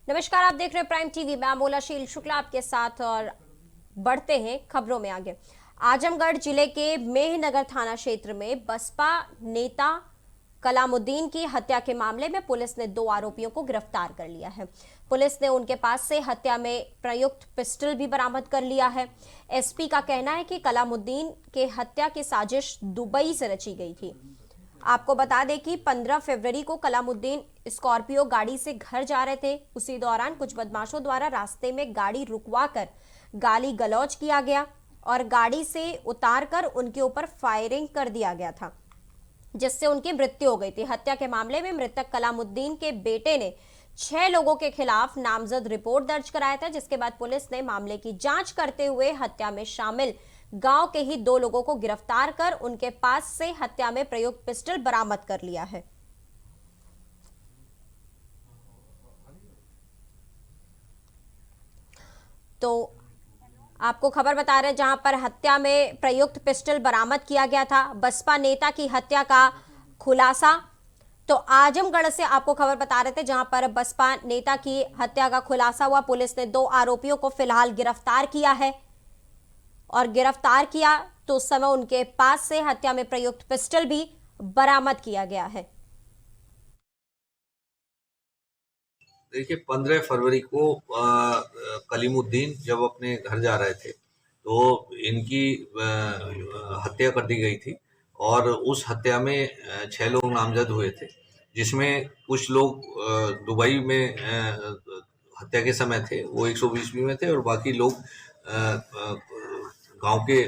नमस्कार, आप देख रहे हैं प्राइम टीवी। मैं मोलाशील शुक्ला आपके साथ और बढ़ते हैं खबरों में आगे। आजमगढ़ जिले के मेहनगर थाना क्षेत्र में बसपा नेता कलामुद्दीन की हत्या के मामले में पुलिस ने 2 आरोपियों को गिरफ्तार कर लिया है। पुलिस ने उनके पास से हत्या में प्रयुक्त पिस्टल भी बरामद कर लिया है। एसपी का कहना है कि कलामुद्दीन के हत्या की साजिश दुबई से रची गई थी। आपको बता दें कि 15 फरवरी को कलामुद्दीन स्कॉर्पियो गाड़ी से घर जा रहे थे। उसी दौरान कुछ बदमाशों द्वारा रास्ते में गाड़ी रुकवाकर गाली गलौज किया गया और गाड़ी से उतारकर उनके ऊपर फायरिंग कर दिया गया था, जिससे उनकी मृत्यु हो गई थी। हत्या के मामले में मृतक कलामुद्दीन के बेटे ने 6 लोगों के खिलाफ नामजद रिपोर्ट दर्ज कराया था, जिसके बाद पुलिस ने मामले की जांच करते हुए हत्या में शामिल गांव के ही 2 लोगों को गिरफ्तार कर उनके पास से हत्या में प्रयुक्त पिस्टल बरामद कर लिया है। तो आपको खबर बता रहे हैं, जहां पर हत्या में प्रयुक्त पिस्टल बरामद किया गया था। बसपा नेता की हत्या का खुलासा। तो आजमगढ़ से आपको खबर बता रहे थे, जहां पर बसपा नेता की हत्या का खुलासा हुआ। पुलिस ने 2 आरोपियों को फिलहाल गिरफ्तार किया है और गिरफ्तार किया तो उस समय उनके पास से हत्या में प्रयुक्त पिस्टल भी बरामद किया गया है। देखिए, 15 फरवरी को कलीमुद्दीन जब अपने घर जा रहे थे तो इनकी हत्या कर दी गई थी और उस हत्या में 6 लोग नामजद हुए थे, जिसमें कुछ लोग दुबई में हत्या के समय थे, वो 120 में थे और बाकी लोग गांव के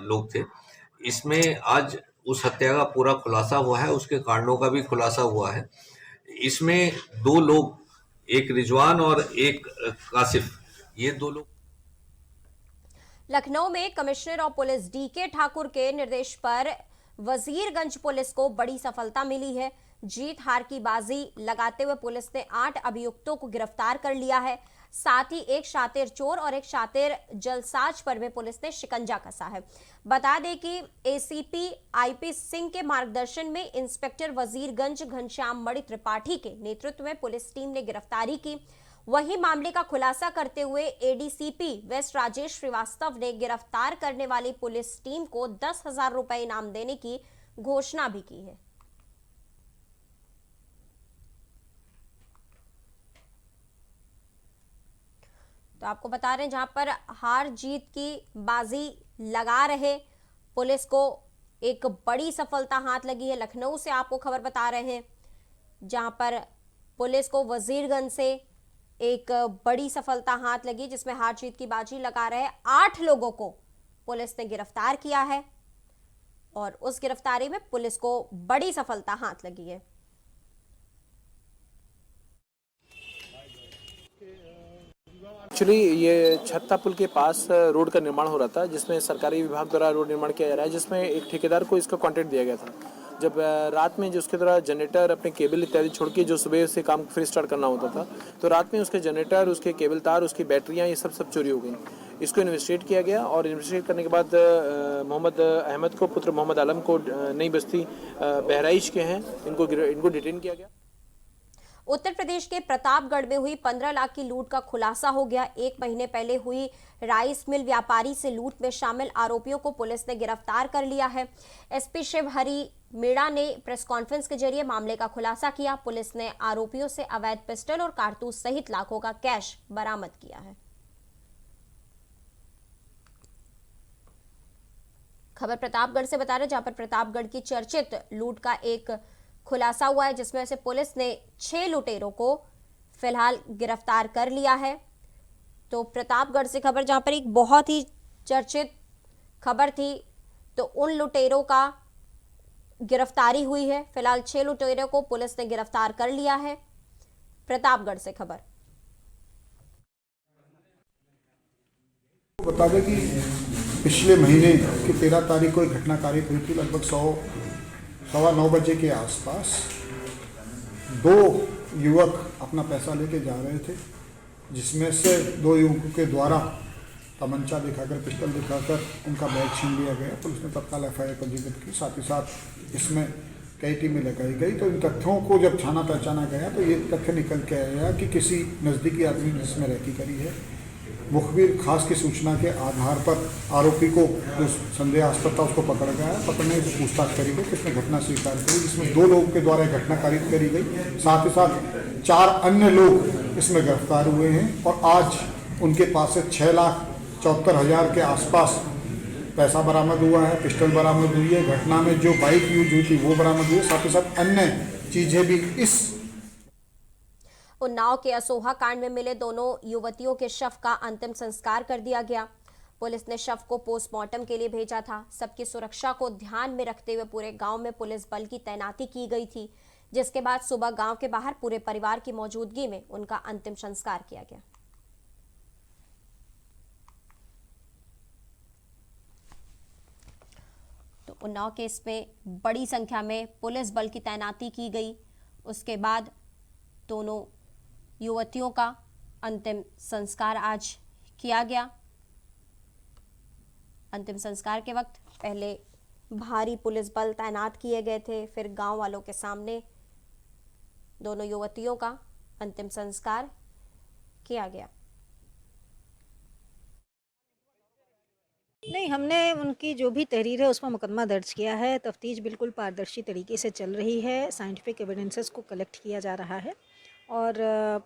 लोग थे। इसमें आज उस हत्या का पूरा खुलासा हुआ है, उसके कारणों का भी खुलासा हुआ है। इसमें 2 लोग, एक रिजवान और एक कासिफ, ये 2 लोग। लखनऊ में कमिश्नर और पुलिस डीके ठाकुर के निर्देश पर वजीरगंज पुलिस को बड़ी सफलता मिली है। जीत हार की बाजी लगाते हुए पुलिस ने 8 अभियुक्तों को गिरफ्तार कर लिया है। साथ ही एक शातिर चोर और एक शातिर जलसाज पर भी पुलिस ने शिकंजा कसा है। बता दें कि एसीपी आईपी सिंह के मार्गदर्शन में इंस्पेक्टर वजीरगंज घनश्याम मणि त्रिपाठी के नेतृत्व में पुलिस टीम ने गिरफ्तारी की। वहीं मामले का खुलासा करते हुए एडीसीपी वेस्ट राजेश श्रीवास्तव ने गिरफ्तार करने वाली पुलिस टीम को 10,000 रुपए इनाम देने की घोषणा भी की है। तो आपको बता रहे हैं, जहां पर हार जीत की बाजी लगा रहे पुलिस को एक बड़ी सफलता हाथ लगी है। लखनऊ से आपको खबर बता रहे हैं, जहां पर पुलिस को वजीरगंज से एक बड़ी सफलता हाथ लगी, जिसमें हार जीत की बाजी लगा रहे 8 लोगों को पुलिस ने गिरफ्तार किया है और उस गिरफ्तारी में पुलिस को बड़ी सफलता हाथ लगी है। एक्चुअली ये छत्ता पुल के पास रोड का निर्माण हो रहा था, जिसमें सरकारी विभाग द्वारा रोड निर्माण किया जा रहा है, जिसमें एक ठेकेदार को इसका कॉन्ट्रैक्ट दिया गया था। जब रात में जो उसके द्वारा जनरेटर अपने केबल इत्यादि छोड़ के जो सुबह से काम फिर स्टार्ट करना होता था, तो रात में उसके जनरेटर, उसके केबल तार, उसकी बैटरियां, ये सब चोरी हो गई। इसको इन्वेस्टिगेट किया गया और इन्वेस्टिगेट करने के बाद मोहम्मद अहमद को, पुत्र मोहम्मद आलम को, नई बस्ती बहराइच के हैं, इनको डिटेन किया गया। उत्तर प्रदेश के प्रतापगढ़ में हुई 15 लाख की लूट का खुलासा हो गया। 1 महीने पहले हुई राइस मिल व्यापारी से लूट में शामिल आरोपियों को पुलिस ने गिरफ्तार कर लिया है। एसपी शिवहरी मीणा ने प्रेस कॉन्फ्रेंस के जरिए मामले का खुलासा किया। पुलिस ने आरोपियों से अवैध पिस्टल और कारतूस सहित लाखों का कैश बरामद किया है। खबर प्रतापगढ़ से बता रहे, जहां पर प्रतापगढ़ की चर्चित लूट का एक खुलासा हुआ है, जिसमें से पुलिस ने 6 लुटेरों को फिलहाल गिरफ्तार कर लिया है। तो प्रतापगढ़ से खबर, जहां पर एक बहुत ही चर्चित खबर थी, तो उन लुटेरों का गिरफ्तारी हुई है। फिलहाल 6 लुटेरों को पुलिस ने गिरफ्तार कर लिया है। प्रतापगढ़ से खबर। बता दें कि पिछले महीने की 13 तारीख को एक घटना कारित हुई थी। लगभग 9:15 बजे के आसपास 2 युवक अपना पैसा लेके जा रहे थे, जिसमें से 2 युवकों के द्वारा तमंचा दिखाकर, पिस्टल दिखाकर उनका बैग छीन लिया गया। पुलिस ने तत्काल FIR पंजीकृत की। साथ ही साथ इसमें कई टीमें लगाई गई। तो इन तथ्यों को जब छाना पहचाना गया तो ये तथ्य निकल के आया कि किसी नज़दीकी आदमी ने इसमें रैकी करी है। मुखबिर खास की सूचना के आधार पर आरोपी को जो संदेहास्पद था उसको पकड़ गया। पकड़ने से पूछताछ करी गई, किसने घटना स्वीकार करी, जिसमें 2 लोगों के द्वारा घटना कारित करी गई। साथ ही साथ 4 अन्य लोग इसमें गिरफ्तार हुए हैं और आज उनके पास से 6,74,000 के आसपास पैसा बरामद हुआ है, पिस्टल बरामद हुई है। घटना में जो बाइक यूज हुई थी वो बरामद हुई है। साथ ही साथ अन्य चीजें भी इस उन्नाव के असोहा कांड में मिले दोनों युवतियों के शव का अंतिम संस्कार कर दिया गया। पुलिस ने शव को पोस्टमार्टम के लिए भेजा था। सबकी सुरक्षा को ध्यान में रखते हुए पूरे गांव में पुलिस बल की तैनाती की गई थी, जिसके बाद सुबह गांव के बाहर पूरे परिवार की मौजूदगी में उनका अंतिम संस्कार किया गया। तो उन्नाव केस में बड़ी संख्या में पुलिस बल की तैनाती की गई। उसके बाद दोनों युवतियों का अंतिम संस्कार आज किया गया। अंतिम संस्कार के वक्त पहले भारी पुलिस बल तैनात किए गए थे, फिर गांव वालों के सामने दोनों युवतियों का अंतिम संस्कार किया गया। नहीं, हमने उनकी जो भी तहरीर है उसमें मुकदमा दर्ज किया है। तफ्तीश बिल्कुल पारदर्शी तरीके से चल रही है। साइंटिफिक एविडेंसेस को कलेक्ट किया जा रहा है और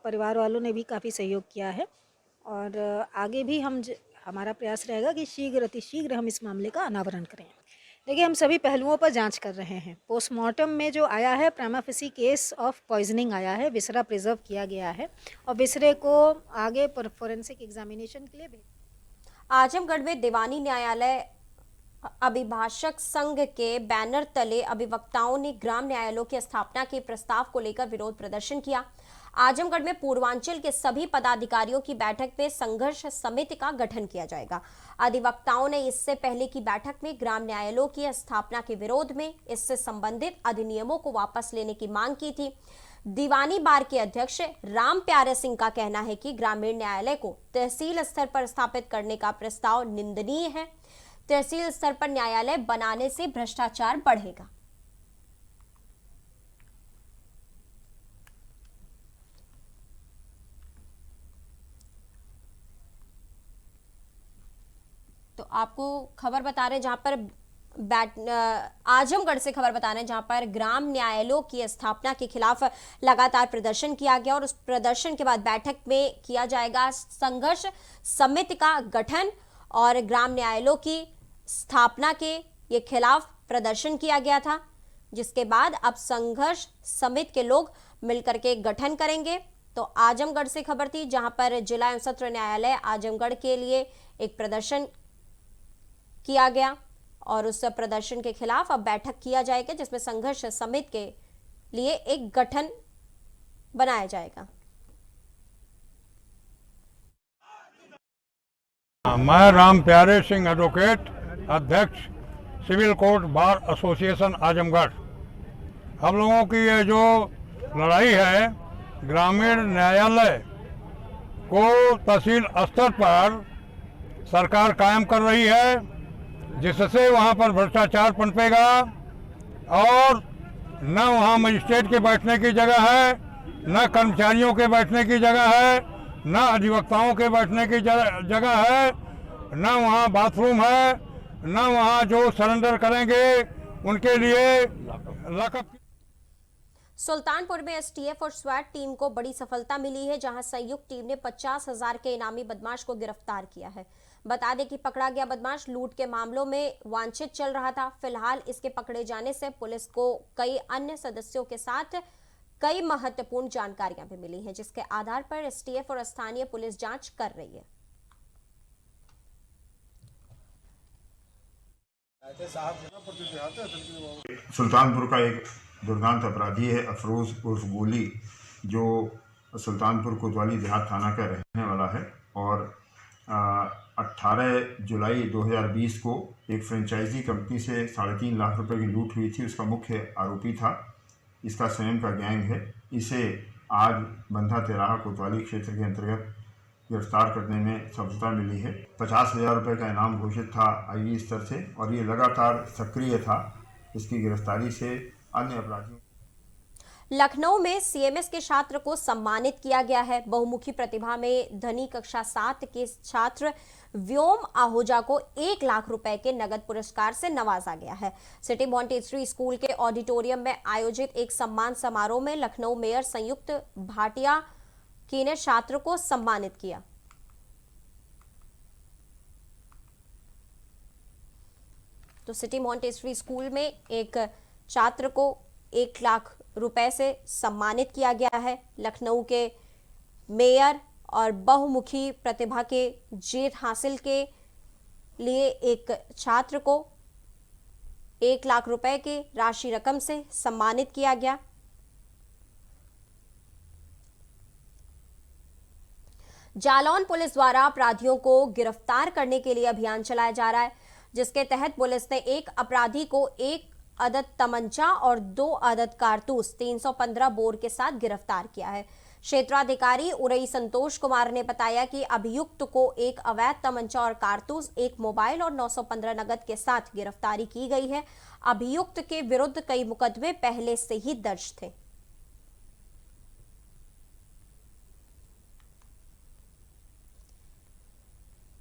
परिवार वालों ने भी काफ़ी सहयोग किया है और आगे भी हमारा प्रयास रहेगा कि शीघ्र अतिशीघ्र हम इस मामले का अनावरण करें। देखिए, हम सभी पहलुओं पर जांच कर रहे हैं। पोस्टमार्टम में जो आया है prima facie case of poisoning आया है, विसरा प्रिजर्व किया गया है और विसरे को आगे फॉरेंसिक एग्जामिनेशन के लिए आजमगढ़ में दीवानी न्यायालय अभिभाषक संघ के बैनर तले अभिवक्ताओं ने ग्राम न्यायालयों की स्थापना के प्रस्ताव को लेकर विरोध प्रदर्शन किया। आजमगढ़ में पूर्वांचल के सभी पदाधिकारियों की बैठक में संघर्ष समिति का गठन किया जाएगा। अधिवक्ताओं ने इससे पहले की बैठक में ग्राम न्यायालयों की स्थापना के विरोध में इससे संबंधित अधिनियमों को वापस लेने की मांग की थी। दीवानी बार के अध्यक्ष राम प्यारे सिंह का कहना है कि ग्रामीण न्यायालय को तहसील स्तर पर स्थापित करने का प्रस्ताव निंदनीय है। तहसील स्तर पर न्यायालय बनाने से भ्रष्टाचार बढ़ेगा। तो आपको खबर बता रहे हैं जहां पर आजमगढ़ से खबर बता रहे हैं जहां पर ग्राम न्यायालयों की स्थापना के खिलाफ लगातार प्रदर्शन किया गया और उस प्रदर्शन के बाद बैठक में किया जाएगा संघर्ष समिति का गठन और ग्राम न्यायालयों की स्थापना के ये खिलाफ प्रदर्शन किया गया था, जिसके बाद अब संघर्ष समिति के लोग मिलकर के गठन करेंगे। तो आजमगढ़ से खबर थी जहां पर जिला एवं सत्र न्यायालय आजमगढ़ के लिए एक प्रदर्शन किया गया और उस प्रदर्शन के खिलाफ अब बैठक किया जाएगा, जिसमें संघर्ष समिति के लिए एक गठन बनाया जाएगा। मैं राम प्यारे सिंह एडवोकेट, अध्यक्ष civil court bar association Azamgarh. हम लोगों की ये जो लड़ाई है, ग्रामीण न्यायालय को तहसील स्तर पर सरकार कायम कर रही है, जिससे वहाँ पर भ्रष्टाचार पनपेगा और न वहाँ मजिस्ट्रेट के बैठने की जगह है, न कर्मचारियों के बैठने की जगह है, न अधिवक्ताओं के बैठने की जगह है, न वहाँ बाथरूम है, न वहाँ जो सरेंडर करेंगे उनके लिए लॉकअप। सुल्तानपुर में एसटीएफ और स्वैट टीम को बड़ी सफलता मिली है, जहां संयुक्त टीम ने 50,000 के इनामी बदमाश को गिरफ्तार किया है। बता दें कि पकड़ा गया बदमाश लूट के मामलों में वांछित चल रहा था। फिलहाल इसके पकड़े जाने से पुलिस को कई अन्य सदस्यों के साथ कई महत्वपूर्ण जानकारियां भी मिली हैं, जिसके आधार पर एसटीएफ और स्थानीय पुलिस जांच कर रही है। सुल्तानपुर का एक दुर्दांत अपराधी है अफरोज उर्फ गोली, जो सुल्तानपुर कोतवाली देहात थाना का रहने वाला है और 18 जुलाई 2020 को एक फ्रेंचाइजी कंपनी से 3.5 लाख रुपए की लूट हुई थी। उसका मुख्य आरोपी था, इसका स्वयं का गैंग है। इसे आज बंधा तेराहा कोतवाली क्षेत्र के अंतर्गत गिरफ्तार करने में सफलता मिली है। 50,000 रुपये का इनाम घोषित था आईजी स्तर से और ये लगातार सक्रिय था। इसकी गिरफ्तारी से अन्य अपराधियों। लखनऊ में सीएमएस के छात्र को सम्मानित किया गया है। बहुमुखी प्रतिभा में धनी कक्षा 7 के छात्र व्योम आहूजा को 1 लाख रुपए के नगद पुरस्कार से नवाजा गया है। सिटी मॉन्टेसरी स्कूल के ऑडिटोरियम में आयोजित एक सम्मान समारोह में लखनऊ मेयर संयुक्त भाटिया की ने छात्र को सम्मानित किया। तो सिटी मॉन्टेसरी स्कूल में एक छात्र को 1 लाख रुपए से सम्मानित किया गया है। लखनऊ के मेयर और बहुमुखी प्रतिभा के जीत हासिल के लिए एक छात्र को 1 लाख रुपए की राशि रकम से सम्मानित किया गया। जालौन पुलिस द्वारा अपराधियों को गिरफ्तार करने के लिए अभियान चलाया जा रहा है, जिसके तहत पुलिस ने एक अपराधी को 1 अदद तमंचा और 2 अदद कारतूस 315 बोर के साथ गिरफ्तार किया है। क्षेत्राधिकारी उरई संतोष कुमार ने बताया कि अभियुक्त को एक अवैध तमंचा और कारतूस, 1 मोबाइल और 915 नगद के साथ गिरफ्तारी की गई है। अभियुक्त के विरुद्ध कई मुकदमे पहले से ही दर्ज थे।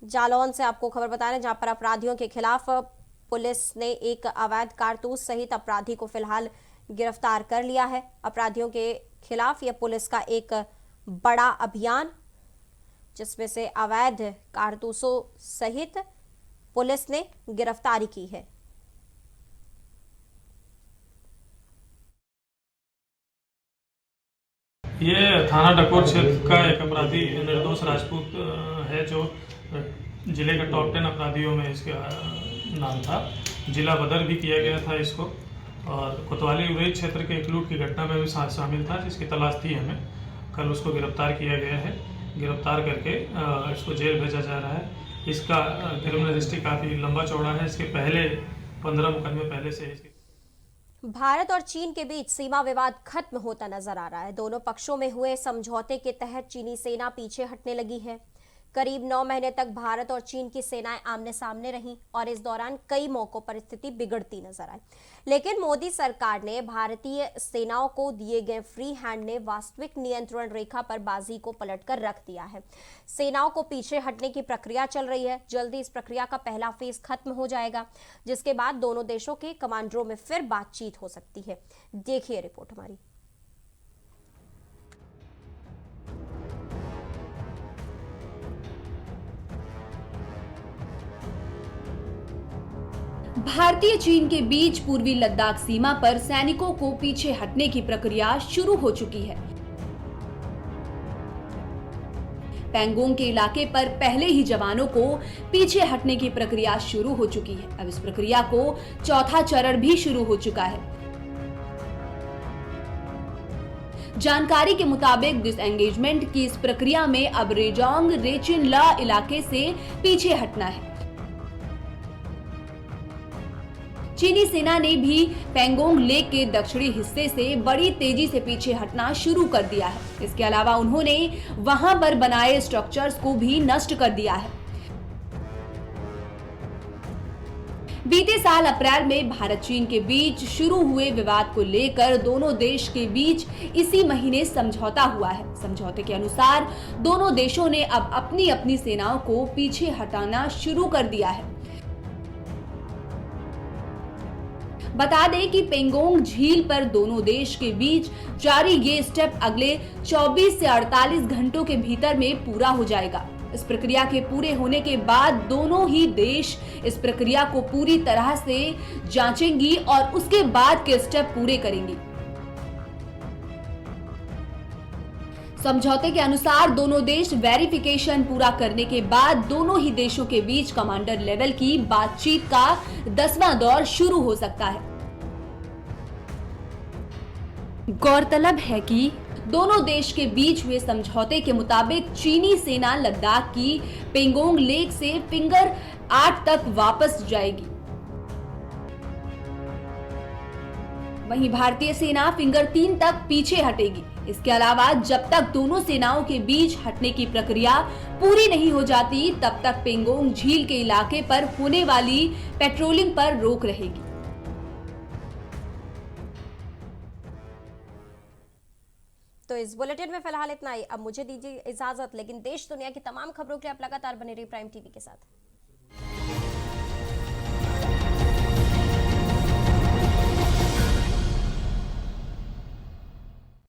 जालौन से आपको खबर बता रहे हैं, जहां पर अपराधियों के खिलाफ पुलिस ने एक अवैध कारतूस सहित अपराधी को फिलहाल गिरफ्तार कर लिया है। अपराधियों के खिलाफ यह पुलिस का एक बड़ा अभियान, जिसमें से अवैध कारतूसों सहित पुलिस ने गिरफ्तारी की है। ये थाना डकोर क्षेत्र का एक अपराधी निर्दोष राजपूत है, जो जिले के टॉप 10 अपराधियों में इसका नाम था। जिला बदर भी किया गया था इसको, और कोतवाली उरई क्षेत्र के एक लूट की घटना में भी शामिल था, जिसकी तलाश थी हमें। कल उसको गिरफ्तार किया गया है। गिरफ्तार करके इसको जेल भेजा जा रहा है। इसका क्रिमिनल हिस्ट्री काफ़ी लंबा चौड़ा है। इसके पहले 15 मुकदमे पहले से इसके। भारत और चीन के बीच सीमा विवाद खत्म होता नजर आ रहा है। दोनों पक्षों में हुए समझौते के तहत चीनी सेना पीछे हटने लगी है। करीब 9 महीने तक भारत और चीन की सेनाएं आमने सामने रहीं और इस दौरान कई मौकों पर स्थिति बिगड़ती नजर आई। लेकिन मोदी सरकार ने भारतीय सेनाओं को दिए गए फ्री हैंड ने वास्तविक नियंत्रण रेखा पर बाजी को पलटकर रख दिया है। सेनाओं को पीछे हटने की प्रक्रिया चल रही है। जल्दी इस प्रक्रिया का पहला फेज खत्म हो जाएगा, जिसके बाद दोनों देशों के कमांडरों में फिर बातचीत हो सकती है। देखिए रिपोर्ट हमारी। भारतीय चीन के बीच पूर्वी लद्दाख सीमा पर सैनिकों को पीछे हटने की प्रक्रिया शुरू हो चुकी है। पैंगोंग के इलाके पर पहले ही जवानों को पीछे हटने की प्रक्रिया शुरू हो चुकी है। अब इस प्रक्रिया को चौथा चरण भी शुरू हो चुका है। जानकारी के मुताबिक डिसएंगेजमेंट की इस प्रक्रिया में अब रेजोंग रेचिनला इलाके से पीछे हटना है। चीनी सेना ने भी पैंगोंग लेक के दक्षिणी हिस्से से बड़ी तेजी से पीछे हटना शुरू कर दिया है। इसके अलावा उन्होंने वहां पर बनाए स्ट्रक्चर्स को भी नष्ट कर दिया है। बीते साल अप्रैल में भारत चीन के बीच शुरू हुए विवाद को लेकर दोनों देश के बीच इसी महीने समझौता हुआ है। समझौते के अनुसार दोनों देशों ने अब अपनी अपनी सेनाओं को पीछे हटाना शुरू कर दिया है। बता दें कि पेंगोंग झील पर दोनों देश के बीच जारी ये स्टेप अगले 24 से 48 घंटों के भीतर में पूरा हो जाएगा। इस प्रक्रिया के पूरे होने के बाद दोनों ही देश इस प्रक्रिया को पूरी तरह से जांचेंगी और उसके बाद के स्टेप पूरे करेंगी। समझौते के अनुसार दोनों देश वेरिफिकेशन पूरा करने के बाद दोनों ही देशों के बीच कमांडर लेवल की बातचीत का 10वां दौर शुरू हो सकता है। गौरतलब है कि दोनों देश के बीच हुए समझौते के मुताबिक चीनी सेना लद्दाख की पेंगोंग लेक से फिंगर 8 तक वापस जाएगी। वहीं भारतीय सेना फिंगर 3 तक पीछे हटेगी। इसके अलावा जब तक दोनों सेनाओं के बीच हटने की प्रक्रिया पूरी नहीं हो जाती, तब तक पेंगोंग झील के इलाके पर होने वाली पेट्रोलिंग पर रोक रहेगी। तो इस बुलेटिन में फिलहाल इतना ही। अब मुझे दीजिए इजाजत, लेकिन देश दुनिया की तमाम खबरों के लिए आप लगातार बने रहिए प्राइम टीवी के साथ।